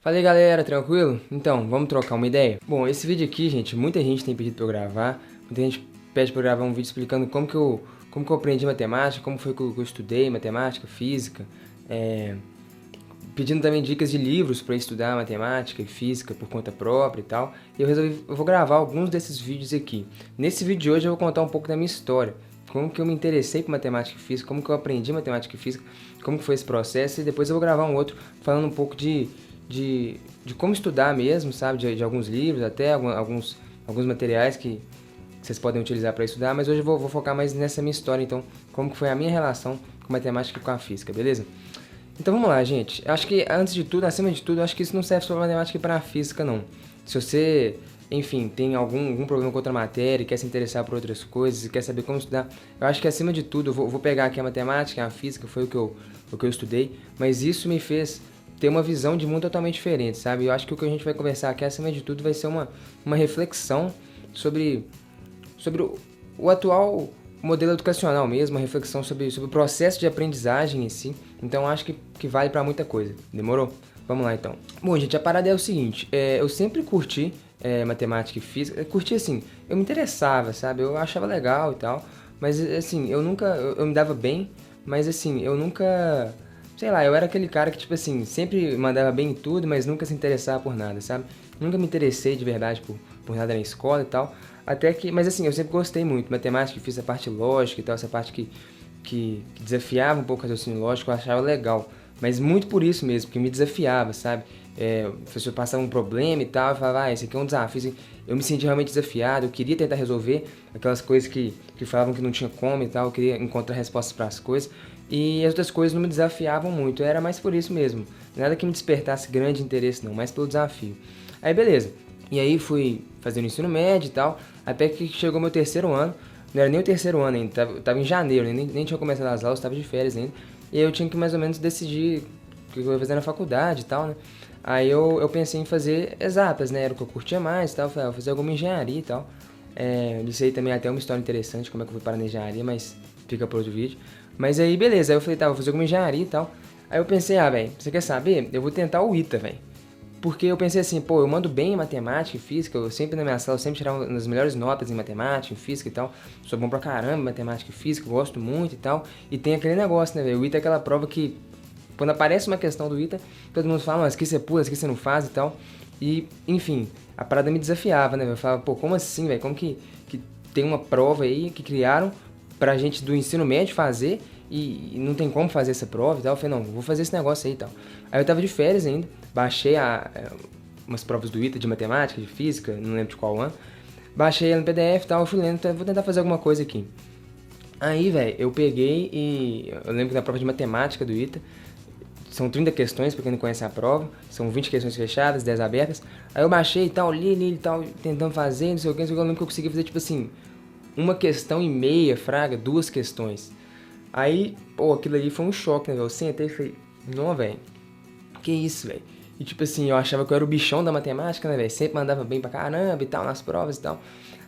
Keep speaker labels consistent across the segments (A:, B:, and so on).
A: Fala aí galera, tranquilo? Então, vamos trocar uma ideia? Bom, esse vídeo aqui, gente, muita gente tem pedido pra eu gravar, muita gente pede pra eu gravar um vídeo explicando como que eu aprendi matemática, como foi que eu estudei matemática, física, pedindo também dicas de livros para estudar matemática e física por conta própria e tal. E eu vou gravar alguns desses vídeos aqui. Nesse vídeo de hoje eu vou contar um pouco da minha história, como que eu me interessei por matemática e física, como que eu aprendi matemática e física, como que foi esse processo, e depois eu vou gravar um outro falando um pouco de como estudar mesmo, sabe? De alguns livros, até alguns materiais que vocês podem utilizar para estudar, mas hoje eu vou focar mais nessa minha história, então, como que foi a minha relação com matemática e com a física, beleza? Então vamos lá, gente. Acho que antes de tudo, acima de tudo, acho que isso não serve só para matemática e para a física, não. Se você, enfim, tem algum problema com outra matéria, quer se interessar por outras coisas e quer saber como estudar, eu acho que acima de tudo, eu vou pegar aqui a matemática, a física, foi o que eu estudei, mas isso me fez ter uma visão de mundo totalmente diferente, sabe? Eu acho que o que a gente vai conversar aqui, acima de tudo, vai ser uma reflexão sobre o atual modelo educacional mesmo, uma reflexão sobre o processo de aprendizagem em si. Então acho que vale pra muita coisa. Demorou? Vamos lá então. Bom, gente, a parada é o seguinte, eu sempre curti matemática e física, curti assim, eu me interessava, sabe? Eu achava legal e tal, mas assim, eu me dava bem, mas assim, eu nunca, sei lá, eu era aquele cara que, tipo assim, sempre mandava bem em tudo, mas nunca se interessava por nada, sabe? Nunca me interessei de verdade por nada na escola e tal. Até que, mas assim, eu sempre gostei muito. Matemática, fiz a parte lógica e tal, essa parte que desafiava um pouco o raciocínio lógico, eu achava legal. Mas muito por isso mesmo, porque me desafiava, sabe? O professor passava um problema e tal, eu falava, esse aqui é um desafio. Eu me sentia realmente desafiado, eu queria tentar resolver aquelas coisas que falavam que não tinha como e tal, eu queria encontrar respostas para as coisas. E as outras coisas não me desafiavam muito, era mais por isso mesmo. Nada que me despertasse grande interesse não, mais pelo desafio. Aí beleza, e aí fui fazendo ensino médio e tal, até que chegou meu terceiro ano, não era nem o terceiro ano ainda, tava em janeiro, nem tinha começado as aulas, tava de férias ainda, e aí eu tinha que mais ou menos decidir o que eu ia fazer na faculdade e tal, né. Aí eu pensei em fazer exatas, né, era o que eu curtia mais e tal, falei, vou fazer alguma engenharia e tal. Isso aí também é até uma história interessante, como é que eu fui parar na engenharia, mas fica para outro vídeo. Mas aí beleza, aí eu falei, tá, vou fazer alguma engenharia e tal. Aí eu pensei, velho, você quer saber? Eu vou tentar o ITA, velho. Porque eu pensei assim, pô, eu mando bem em matemática e física, eu sempre na minha sala, eu sempre tirava uma das melhores notas em matemática, em física e tal. Sou bom pra caramba em matemática e física, gosto muito e tal. E tem aquele negócio, né, velho? O ITA é aquela prova que, quando aparece uma questão do ITA, todo mundo fala, mas aqui você pula, aqui você não faz e tal. E, enfim, a parada me desafiava, né? Eu falava, pô, como assim, velho? Como que tem uma prova aí que criaram pra gente do ensino médio fazer e não tem como fazer essa prova e tal. Eu falei, não, vou fazer esse negócio aí e tal. Aí eu tava de férias ainda, baixei umas provas do ITA de matemática, de física, não lembro de qual ano. Baixei ela no PDF e tal, eu fui lendo, vou tentar fazer alguma coisa aqui. Aí, velho, eu peguei e eu lembro que na prova de matemática do ITA, são 30 questões, pra quem não conhece a prova, são 20 questões fechadas, 10 abertas. Aí eu baixei e tal, li e tal, tentando fazer, não sei o que, eu lembro que eu consegui fazer, tipo assim, uma questão e meia, fraga, duas questões. Aí, pô, aquilo ali foi um choque, né, velho? Eu sentei e falei, não, velho, que isso, velho? E tipo assim, eu achava que eu era o bichão da matemática, né, velho? Sempre mandava bem pra caramba e tal, nas provas e tal.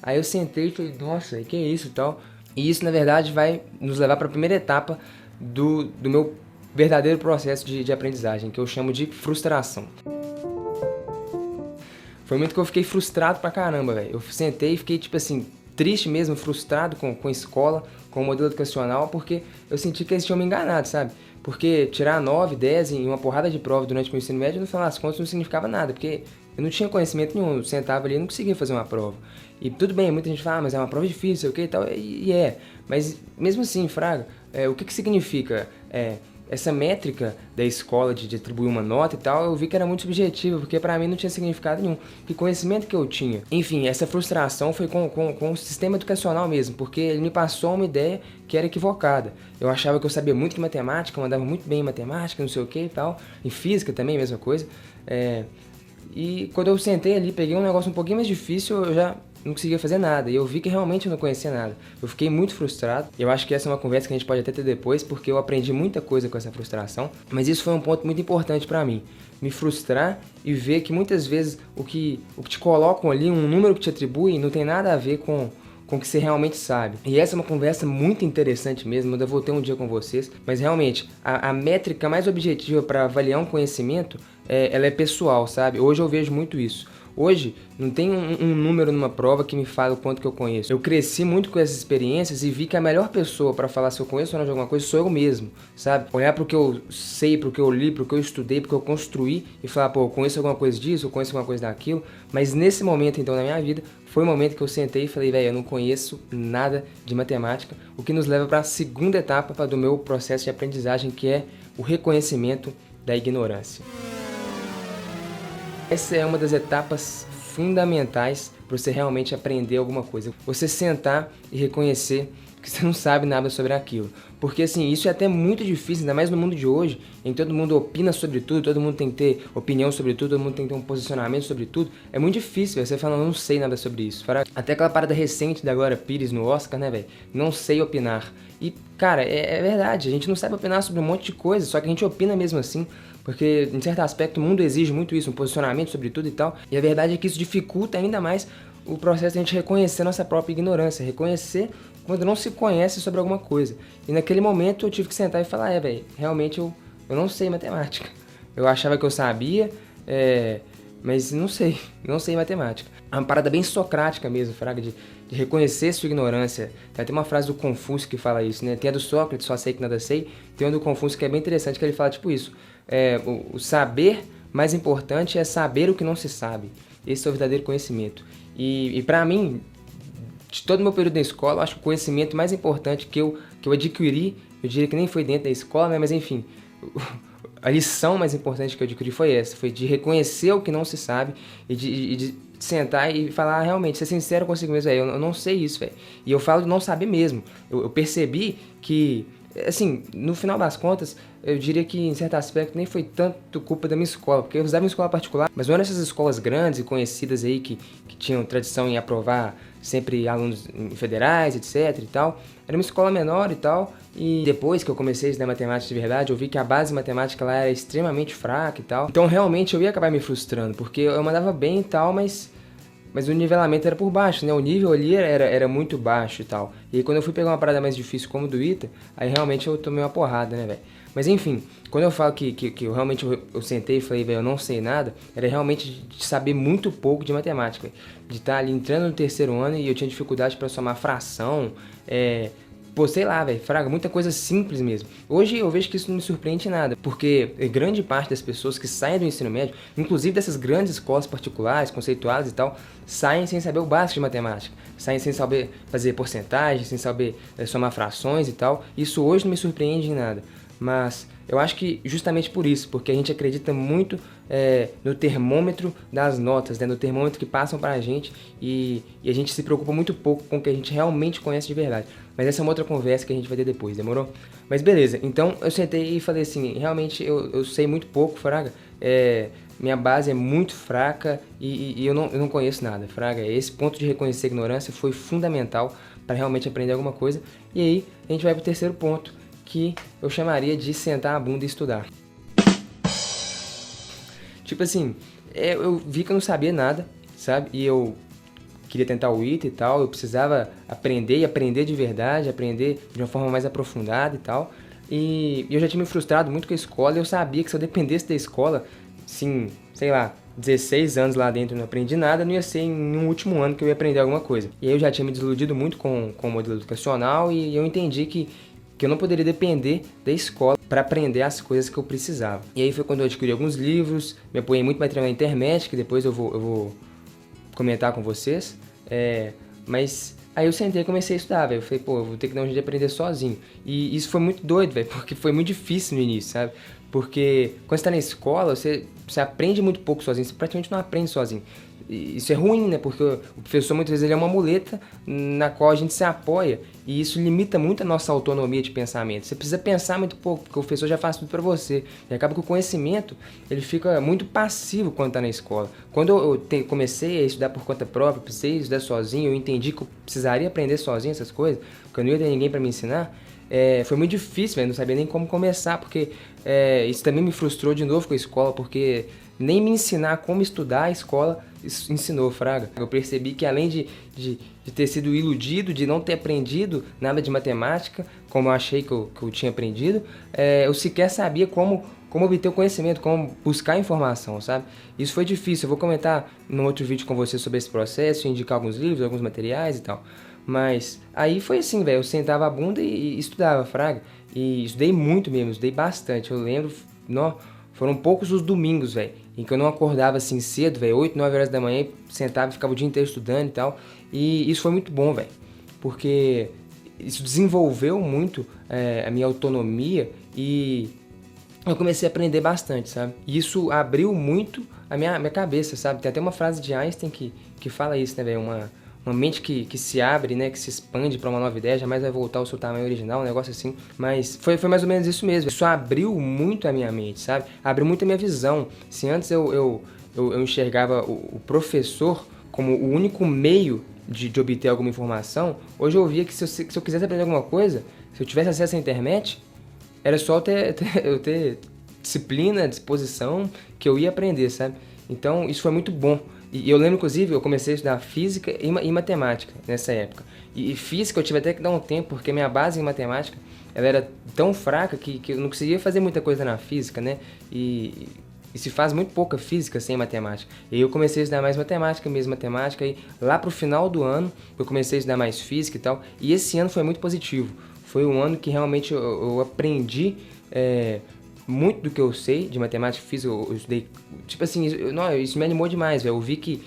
A: Aí eu sentei e falei, nossa, que isso e tal. E isso, na verdade, vai nos levar pra primeira etapa do meu verdadeiro processo de aprendizagem, que eu chamo de frustração. Foi muito que eu fiquei frustrado pra caramba, velho. Eu sentei e fiquei, tipo assim, triste mesmo, frustrado com a escola, com o modelo educacional, porque eu senti que eles tinham me enganado, sabe? Porque tirar 9, 10 em uma porrada de prova durante o meu ensino médio, no final das contas, não significava nada, porque eu não tinha conhecimento nenhum, eu sentava ali e não conseguia fazer uma prova. E tudo bem, muita gente fala, mas é uma prova difícil, sei o que e tal, e é. Mas mesmo assim, fraga, o que significa essa métrica da escola de atribuir uma nota e tal, eu vi que era muito subjetiva, porque pra mim não tinha significado nenhum. Que conhecimento que eu tinha. Enfim, essa frustração foi com o sistema educacional mesmo, porque ele me passou uma ideia que era equivocada. Eu achava que eu sabia muito de matemática, eu mandava muito bem em matemática, não sei o que e tal. Em física também, mesma coisa. E quando eu sentei ali, peguei um negócio um pouquinho mais difícil, eu já não conseguia fazer nada. E eu vi que realmente eu não conhecia nada. Eu fiquei muito frustrado. Eu acho que essa é uma conversa que a gente pode até ter depois, porque eu aprendi muita coisa com essa frustração. Mas isso foi um ponto muito importante pra mim. Me frustrar e ver que muitas vezes o que te colocam ali, um número que te atribuem, não tem nada a ver com o que você realmente sabe. E essa é uma conversa muito interessante mesmo, eu ainda vou ter um dia com vocês. Mas realmente, a métrica mais objetiva para avaliar um conhecimento ela é pessoal, sabe? Hoje eu vejo muito isso. Hoje, não tem um número numa prova que me fala o quanto que eu conheço. Eu cresci muito com essas experiências e vi que a melhor pessoa para falar se eu conheço ou não de alguma coisa sou eu mesmo, sabe? Olhar pro que eu sei, pro que eu li, pro que eu estudei, pro que eu construí e falar, pô, eu conheço alguma coisa disso, eu conheço alguma coisa daquilo. Mas nesse momento, então, na minha vida, foi o momento que eu sentei e falei, velho, eu não conheço nada de matemática, o que nos leva para a segunda etapa do meu processo de aprendizagem, que é o reconhecimento da ignorância. Essa é uma das etapas fundamentais para você realmente aprender alguma coisa. Você sentar e reconhecer que você não sabe nada sobre aquilo. Porque assim, isso é até muito difícil, ainda mais no mundo de hoje, em que todo mundo opina sobre tudo, todo mundo tem que ter opinião sobre tudo, todo mundo tem que ter um posicionamento sobre tudo. É muito difícil, você fala, não sei nada sobre isso. Até aquela parada recente da Glória Pires no Oscar, né, velho? Não sei opinar. E, cara, é verdade, a gente não sabe opinar sobre um monte de coisa, só que a gente opina mesmo assim. Porque, em certo aspecto, o mundo exige muito isso, um posicionamento sobre tudo e tal. E a verdade é que isso dificulta ainda mais o processo de a gente reconhecer nossa própria ignorância. Reconhecer quando não se conhece sobre alguma coisa. E naquele momento eu tive que sentar e falar, velho, realmente eu não sei matemática. Eu achava que eu sabia, mas não sei matemática. É uma parada bem socrática mesmo, fraga, de reconhecer sua ignorância. Tem uma frase do Confúcio que fala isso, né? Tem a do Sócrates, só sei que nada sei. Tem uma do Confúcio que é bem interessante, que ele fala tipo isso. O saber mais importante é saber o que não se sabe. Esse é o verdadeiro conhecimento. E para mim, de todo o meu período na escola, eu acho que o conhecimento mais importante que eu adquiri, eu diria que nem foi dentro da escola, né? Mas enfim, a lição mais importante que eu adquiri foi essa, foi de reconhecer o que não se sabe e de sentar e falar, realmente, ser sincero consigo mesmo, eu não sei isso, velho. E eu falo de não saber mesmo. Eu percebi que, assim, no final das contas, eu diria que em certo aspecto nem foi tanto culpa da minha escola, porque eu usava uma escola particular, mas não eram essas escolas grandes e conhecidas aí que tinham tradição em aprovar sempre alunos federais, etc e tal. Era uma escola menor e tal, e depois que eu comecei a estudar matemática de verdade, eu vi que a base matemática lá era extremamente fraca e tal. Então realmente eu ia acabar me frustrando, porque eu mandava bem e tal, mas o nivelamento era por baixo, né? O nível ali era muito baixo e tal. E aí quando eu fui pegar uma parada mais difícil como do ITA, aí realmente eu tomei uma porrada, né, velho? Mas enfim, quando eu falo que eu realmente eu sentei e falei, velho, eu não sei nada, era realmente de saber muito pouco de matemática, véio. De estar ali entrando no terceiro ano e eu tinha dificuldade para somar fração, pô, sei lá, velho, fraga, muita coisa simples mesmo. Hoje eu vejo que isso não me surpreende nada, porque grande parte das pessoas que saem do ensino médio, inclusive dessas grandes escolas particulares, conceituadas e tal, saem sem saber o básico de matemática, saem sem saber fazer porcentagem, sem saber somar frações e tal. Isso hoje não me surpreende em nada, mas eu acho que justamente por isso, porque a gente acredita muito no termômetro das notas, né? No termômetro que passam pra gente e a gente se preocupa muito pouco com o que a gente realmente conhece de verdade. Mas essa é uma outra conversa que a gente vai ter depois, demorou? Mas beleza, então eu sentei e falei assim, realmente eu sei muito pouco, fraga, minha base é muito fraca e eu não conheço nada, fraga. Esse ponto de reconhecer a ignorância foi fundamental para realmente aprender alguma coisa. E aí a gente vai pro terceiro ponto, que eu chamaria de sentar a bunda e estudar. Tipo assim, eu vi que eu não sabia nada, sabe? E eu queria tentar o ITA e tal, eu precisava aprender e aprender de verdade, aprender de uma forma mais aprofundada e tal. E eu já tinha me frustrado muito com a escola, e eu sabia que se eu dependesse da escola, sim, sei lá, 16 anos lá dentro e não aprendi nada, não ia ser em um último ano que eu ia aprender alguma coisa. E aí eu já tinha me desiludido muito com o modelo educacional e eu entendi que eu não poderia depender da escola para aprender as coisas que eu precisava. E aí foi quando eu adquiri alguns livros, me apoiei muito material na internet, que depois eu vou comentar com vocês. Mas aí eu sentei e comecei a estudar, velho. Eu falei, pô, eu vou ter que dar um jeito de aprender sozinho. E isso foi muito doido, velho, porque foi muito difícil no início, sabe? Porque quando você tá na escola, você aprende muito pouco sozinho, você praticamente não aprende sozinho. E isso é ruim, né? Porque o professor muitas vezes ele é uma muleta na qual a gente se apoia e isso limita muito a nossa autonomia de pensamento. Você precisa pensar muito pouco, porque o professor já faz tudo para você. E acaba que o conhecimento ele fica muito passivo quando está na escola. Quando eu comecei a estudar por conta própria, precisei estudar sozinho, eu entendi que eu precisaria aprender sozinho essas coisas, porque eu não ia ter ninguém para me ensinar. Foi muito difícil, eu não sabia nem como começar, porque isso também me frustrou de novo com a escola, porque nem me ensinar como estudar a escola ensinou, fraga. Eu percebi que além de ter sido iludido, de não ter aprendido nada de matemática, como eu achei que eu tinha aprendido, eu sequer sabia como como obter o conhecimento, como buscar informação, sabe? Isso foi difícil, eu vou comentar num outro vídeo com você sobre esse processo, indicar alguns livros, alguns materiais e tal. Mas aí foi assim, velho, eu sentava a bunda e estudava, fraga. E estudei muito mesmo, estudei bastante. Eu lembro, não, foram poucos os domingos, velho, em que eu não acordava assim cedo, velho, 8, 9 horas da manhã, sentava e ficava o dia inteiro estudando e tal. E isso foi muito bom, velho, porque isso desenvolveu muito a minha autonomia e eu comecei a aprender bastante, sabe? E isso abriu muito a minha cabeça, sabe? Tem até uma frase de Einstein que fala isso, né, velho? Uma mente que se abre, né, que se expande para uma nova ideia, jamais vai voltar ao seu tamanho original, um negócio assim. Mas foi mais ou menos isso mesmo. Isso abriu muito a minha mente, sabe? Abriu muito a minha visão. Se antes eu enxergava o professor como o único meio de obter alguma informação, hoje eu via que se eu quisesse aprender alguma coisa, se eu tivesse acesso à internet, era só eu ter disciplina, disposição, que eu ia aprender, sabe? Então, isso foi muito bom. E eu lembro, inclusive, eu comecei a estudar física e matemática nessa época. E física eu tive até que dar um tempo, porque minha base em matemática ela era tão fraca que eu não conseguia fazer muita coisa na física, né? E se faz muito pouca física sem matemática. E eu comecei a estudar mais matemática, e lá pro final do ano eu comecei a estudar mais física e tal. E esse ano foi muito positivo. Foi um ano que realmente eu aprendi muito do que eu sei de matemática e física. Eu estudei, tipo assim, isso me animou demais, velho. Eu vi que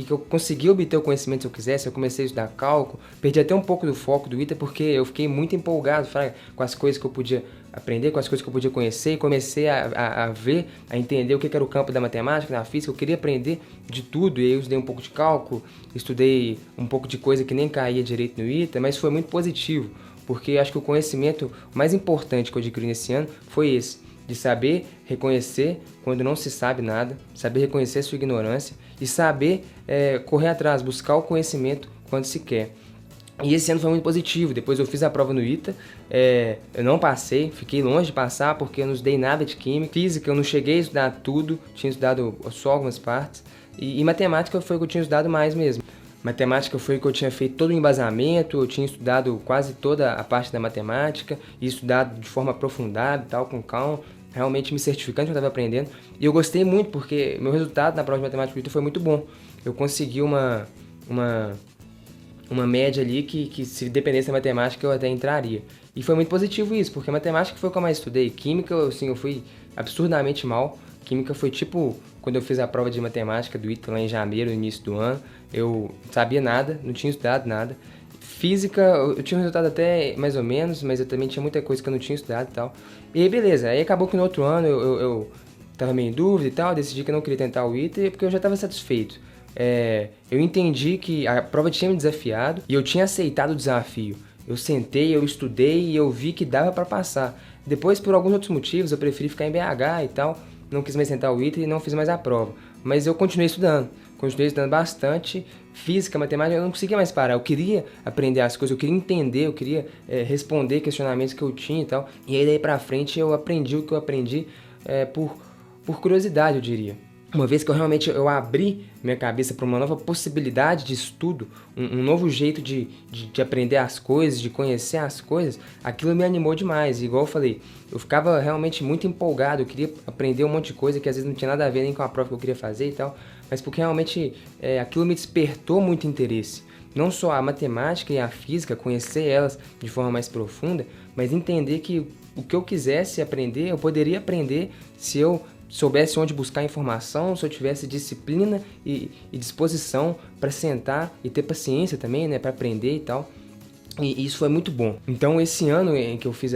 A: eu consegui obter o conhecimento se eu quisesse. Eu comecei a estudar cálculo, perdi até um pouco do foco do ITA, porque eu fiquei muito empolgado, fraga, com as coisas que eu podia aprender, com as coisas que eu podia conhecer, e comecei a ver, a entender o que era o campo da matemática, da física. Eu queria aprender de tudo, e aí eu estudei um pouco de cálculo, estudei um pouco de coisa que nem caía direito no ITA, mas foi muito positivo, porque acho que o conhecimento mais importante que eu adquiri nesse ano foi esse, de saber reconhecer quando não se sabe nada, saber reconhecer sua ignorância e saber correr atrás, buscar o conhecimento quando se quer. E esse ano foi muito positivo. Depois eu fiz a prova no ITA, eu não passei, fiquei longe de passar porque eu não estudei nada de química. Física eu não cheguei a estudar tudo, tinha estudado só algumas partes. E matemática foi o que eu tinha estudado mais mesmo. Matemática foi o que eu tinha feito todo o embasamento, eu tinha estudado quase toda a parte da matemática, e estudado de forma aprofundada e tal, com calma, realmente me certificando que eu estava aprendendo. E eu gostei muito porque meu resultado na prova de matemática do ITA foi muito bom. Eu consegui uma média ali que se dependesse da matemática eu até entraria. E foi muito positivo isso, porque matemática foi o que eu mais estudei. Química, assim, eu fui absurdamente mal. Química foi tipo quando eu fiz a prova de matemática do ITA lá em janeiro, no início do ano. Eu sabia nada, não tinha estudado nada. Física, eu tinha um resultado até mais ou menos, mas eu também tinha muita coisa que eu não tinha estudado e tal. E aí, beleza. Aí acabou que no outro ano eu tava meio em dúvida e tal, decidi que eu não queria tentar o ITA, porque eu já estava satisfeito. Eu entendi que a prova tinha me desafiado e eu tinha aceitado o desafio. Eu sentei, eu estudei e eu vi que dava para passar. Depois, por alguns outros motivos, eu preferi ficar em BH e tal, não quis mais tentar o ITA e não fiz mais a prova. Mas eu continuei estudando bastante. Física, matemática, eu não conseguia mais parar. Eu queria aprender as coisas, eu queria entender, eu queria responder questionamentos que eu tinha e tal. E aí daí pra frente eu aprendi o que eu aprendi por curiosidade, eu diria. Uma vez que eu abri minha cabeça para uma nova possibilidade de estudo, um novo jeito de aprender as coisas, de conhecer as coisas, aquilo me animou demais. E igual eu falei, eu ficava realmente muito empolgado, eu queria aprender um monte de coisa que às vezes não tinha nada a ver nem com a prova que eu queria fazer e tal, mas porque realmente aquilo me despertou muito interesse. Não só a matemática e a física, conhecer elas de forma mais profunda, mas entender que o que eu quisesse aprender, eu poderia aprender se eu soubesse onde buscar informação, se eu tivesse disciplina e disposição para sentar e ter paciência também, né, para aprender e tal. E isso foi muito bom. Então esse ano em que eu fiz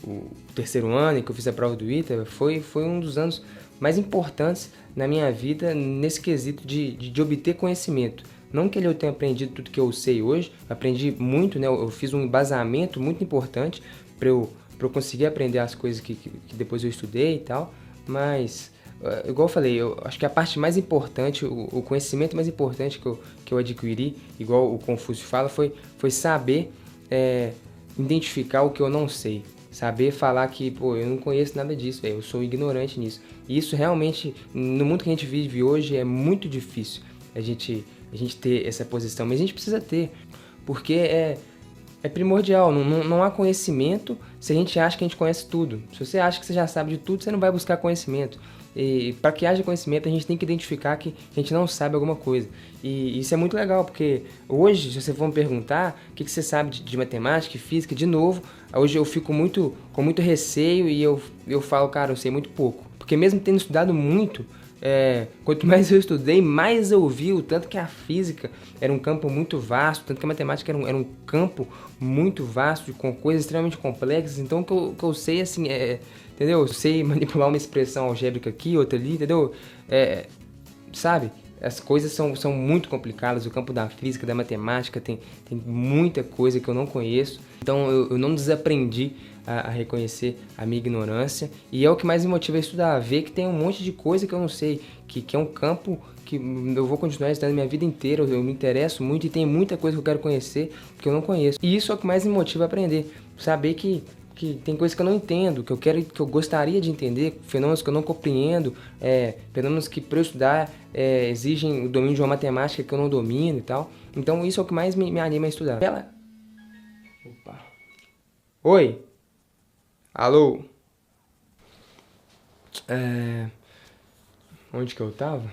A: o terceiro ano, em que eu fiz a prova do ITA, foi um dos anos mais importantes na minha vida nesse quesito de obter conhecimento. Não que eu tenha aprendido tudo que eu sei hoje, aprendi muito, né? Eu fiz um embasamento muito importante para eu conseguir aprender as coisas que depois eu estudei e tal. Mas, igual eu falei, eu acho que a parte mais importante, o conhecimento mais importante que eu adquiri, igual o Confúcio fala, foi saber identificar o que eu não sei. Saber falar que, pô, eu não conheço nada disso, eu sou ignorante nisso. E isso realmente, no mundo que a gente vive hoje, é muito difícil a gente ter essa posição. Mas a gente precisa ter, porque é primordial. Não há conhecimento se a gente acha que a gente conhece tudo. Se você acha que você já sabe de tudo, você não vai buscar conhecimento. E para que haja conhecimento, a gente tem que identificar que a gente não sabe alguma coisa. E isso é muito legal, porque hoje, se você for me perguntar o que você sabe de matemática e física, de novo, hoje eu fico com muito receio e eu falo, cara, eu sei muito pouco. Porque mesmo tendo estudado muito, quanto mais eu estudei, mais eu vi o tanto que a física era um campo muito vasto, tanto que a matemática era um campo muito vasto, com coisas extremamente complexas. Então o que eu sei, assim, entendeu? Eu sei manipular uma expressão algébrica aqui, outra ali, entendeu? Sabe? As coisas são muito complicadas, o campo da física, da matemática, tem muita coisa que eu não conheço. Então eu não desaprendi a reconhecer a minha ignorância, e é o que mais me motiva a estudar, a ver que tem um monte de coisa que eu não sei, que é um campo que eu vou continuar estudando minha vida inteira, eu me interesso muito e tem muita coisa que eu quero conhecer que eu não conheço. E isso é o que mais me motiva a aprender, saber que tem coisas que eu não entendo, que eu gostaria de entender, fenômenos que eu não compreendo, fenômenos que para eu estudar exigem o domínio de uma matemática que eu não domino e tal. Então isso é o que mais me anima a estudar. Opa. Oi? Alô? Onde que eu tava?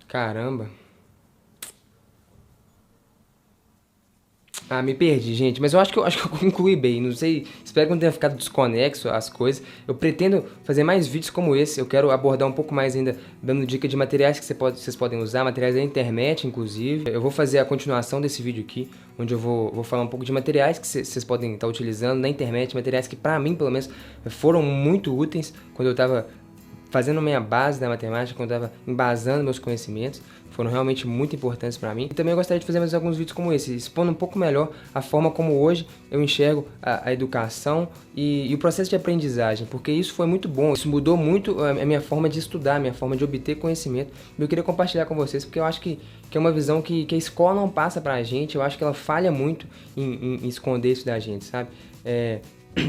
A: Caramba. Ah, me perdi, gente, mas eu acho que eu concluí bem, não sei, espero que não tenha ficado desconexo as coisas. Eu pretendo fazer mais vídeos como esse, eu quero abordar um pouco mais ainda, dando dica de materiais que vocês podem usar, materiais da internet, inclusive. Eu vou fazer a continuação desse vídeo aqui, onde eu vou falar um pouco de materiais que vocês podem estar utilizando na internet, materiais que pra mim, pelo menos, foram muito úteis quando eu estava fazendo minha base da matemática, quando eu estava embasando meus conhecimentos, foram realmente muito importantes para mim. E também eu gostaria de fazer mais alguns vídeos como esse, expondo um pouco melhor a forma como hoje eu enxergo a educação e o processo de aprendizagem, porque isso foi muito bom, isso mudou muito a minha forma de estudar, a minha forma de obter conhecimento. Eu queria compartilhar com vocês, porque eu acho que é uma visão que a escola não passa pra gente, eu acho que ela falha muito em esconder isso da gente, sabe?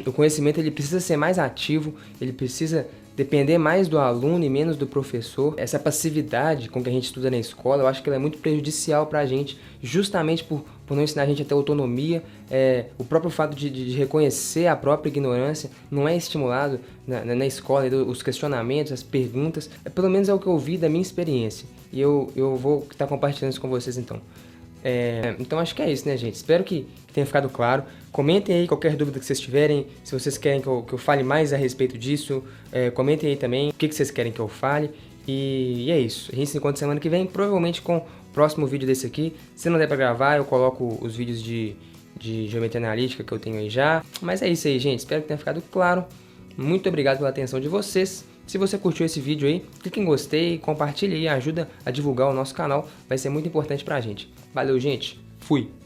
A: O conhecimento ele precisa ser mais ativo, ele precisa depender mais do aluno e menos do professor. Essa passividade com que a gente estuda na escola, eu acho que ela é muito prejudicial para a gente, justamente por não ensinar a gente a ter autonomia. O próprio fato de reconhecer a própria ignorância não é estimulado na escola, os questionamentos, as perguntas. Pelo menos é o que eu vi da minha experiência. E eu vou estar compartilhando isso com vocês então. Então acho que é isso, né, gente? Espero que tenha ficado claro. Comentem aí qualquer dúvida que vocês tiverem, se vocês querem que eu fale mais a respeito disso. Comentem aí também o que vocês querem que eu fale. E é isso. A gente se encontra semana que vem, provavelmente com o próximo vídeo desse aqui. Se não der pra gravar, eu coloco os vídeos de geometria analítica que eu tenho aí já. Mas é isso aí, gente. Espero que tenha ficado claro. Muito obrigado pela atenção de vocês. Se você curtiu esse vídeo aí, clique em gostei, compartilhe aí, ajuda a divulgar o nosso canal. Vai ser muito importante pra gente. Valeu, gente. Fui!